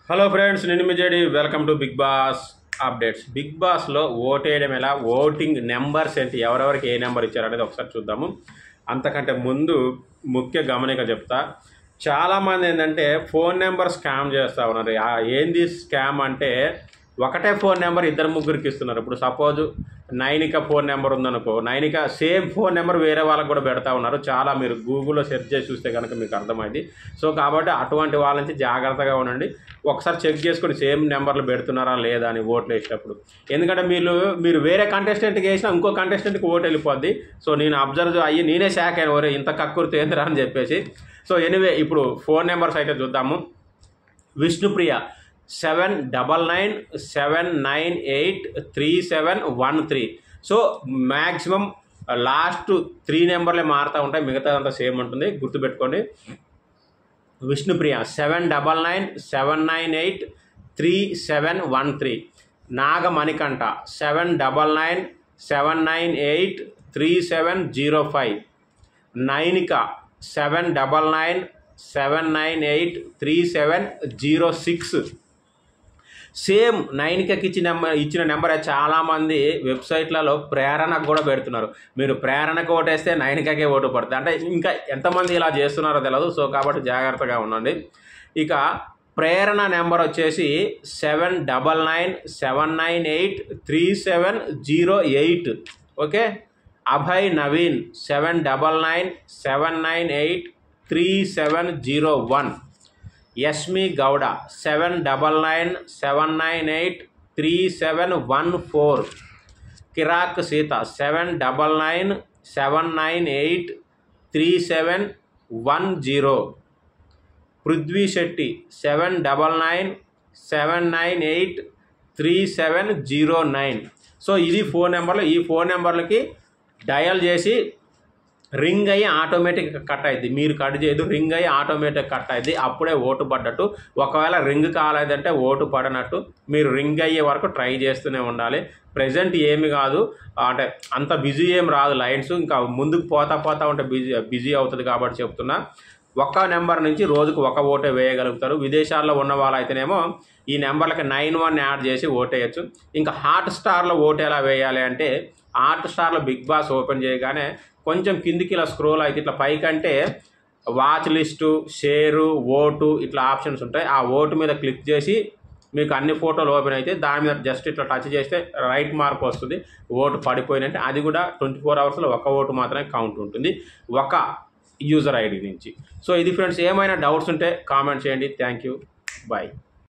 Hello friends, నేను మీ J D. Welcome to big boss updates. Big బాస్లో ఓటేయడం ఎలా, ఓటింగ్ నెంబర్స్ ఏంటి, ఎవరెవరికి ఏ నెంబర్ ఇచ్చారనేది ఒకసారి చూద్దాము. అంతకంటే ముందు ముఖ్య గమనిక చెప్తా. చాలామంది ఏంటంటే ఫోన్ నెంబర్ స్కామ్ చేస్తూ ఉన్నారు. ఏంది స్కామ్ అంటే ఒకటే ఫోన్ నెంబర్ ఇద్దరు ముగ్గురికి ఇస్తున్నారు. ఇప్పుడు సపోజ్ నైనిక ఫోన్ నెంబర్ ఉందనుకో, నైనిక సేమ్ ఫోన్ నెంబర్ వేరే వాళ్ళకి కూడా పెడతా ఉన్నారు. చాలా మీరు గూగుల్లో సెర్చ్ చేసి చూస్తే కనుక మీకు అర్థమైంది. సో కాబట్టి అటువంటి వాళ్ళ నుంచి జాగ్రత్తగా ఉండండి. ఒకసారి చెక్ చేసుకొని సేమ్ నెంబర్లు పెడుతున్నారా లేదా అని ఓట్లు వేసేటప్పుడు. ఎందుకంటే మీరు వేరే కంటెస్టెంట్కి వేసినా ఇంకో కంటెస్టెంట్కి ఓటు వెళ్ళిపోద్ది. సో నేను అబ్జర్వ్ అయ్యి నేనే షాక్ అయిన, ఓరే ఇంత కక్కుర్తి ఏందిరా అని చెప్పేసి. సో ఎనీవే ఇప్పుడు ఫోన్ నెంబర్స్ అయితే చూద్దాము. విష్ణుప్రియ 7999873713. సో మ్యాక్సిమం లాస్ట్ 3 నెంబర్లే మారుతూ ఉంటాయి, మిగతాదంతా సేమ్ ఉంటుంది, గుర్తుపెట్టుకోండి. విష్ణుప్రియ 7997983713. నాగమణికంఠ 7997983705. నైనిక 7997983706. సేమ్ నైనికకి ఇచ్చిన నెంబరే చాలామంది వెబ్సైట్లలో ప్రేరణకు కూడా పెడుతున్నారు. మీరు ప్రేరణకు ఓటేస్తే నైనికకే ఓటు పడుతుంది. అంటే ఇంకా ఎంతమంది ఇలా చేస్తున్నారో తెలియదు. సో కాబట్టి జాగ్రత్తగా ఉండండి. ఇక ప్రేరణ నెంబర్ వచ్చేసి 7997983708. ఓకే. అభయ్ నవీన్ 7997983701. యస్మి గౌడ 7997983714. కిరాక్ సీత 7997983710. పృథ్వీ శెట్టి 7997983709. సో ఇది ఫోన్ నెంబర్లు. ఈ ఫోన్ నెంబర్లకి డయల్ చేసి రింగ్ అయ్యి ఆటోమేటిక్ కట్ అయింది. మీరు కట్ చేయదు, రింగ్ అయ్యి ఆటోమేటిక్ కట్ అయింది. అప్పుడే ఓటు పడ్డట్టు. ఒకవేళ రింగ్ కాలేదంటే ఓటు పడనట్టు. మీరు రింగ్ అయ్యే వరకు ట్రై చేస్తూనే ఉండాలి. ప్రజెంట్ ఏమి కాదు, అంటే అంత బిజీ ఏం రాదు లైన్స్. ఇంకా ముందుకు పోతా ఉంటే బిజీ అవుతుంది కాబట్టి చెప్తున్నా. ఒక్క నెంబర్ నుంచి రోజుకు ఒక ఓటే వేయగలుగుతారు. విదేశాల్లో ఉన్న వాళ్ళైతేనేమో ఈ నెంబర్లకి 91 యాడ్ చేసి ఓటేయచ్చు. ఇంకా హాట్స్టార్లో ఓటు ఎలా వేయాలి అంటే, హాట్స్టార్లో బిగ్ బాస్ ఓపెన్ చేయగానే కొంచెం కిందికి ఇలా స్క్రోల్ అయితే ఇట్లా పైకంటే వాచ్ లిస్టు, షేరు, ఓటు ఇట్లా ఆప్షన్స్ ఉంటాయి. ఆ ఓటు మీద క్లిక్ చేసి మీకు అన్ని ఫోటోలు ఓపెన్ అయితే దాని మీద జస్ట్ ఇట్లా టచ్ చేస్తే రైట్ మార్క్ వస్తుంది. ఓటు పడిపోయినంటే అది కూడా 24 అవర్స్లో ఒక ఓటు మాత్రమే కౌంట్ ఉంటుంది, ఒక యూజర్ ఐడి నుంచి. సో ఇది ఫ్రెండ్స్, ఏమైనా డౌట్స్ ఉంటే కామెంట్ చేయండి. Thank you, bye.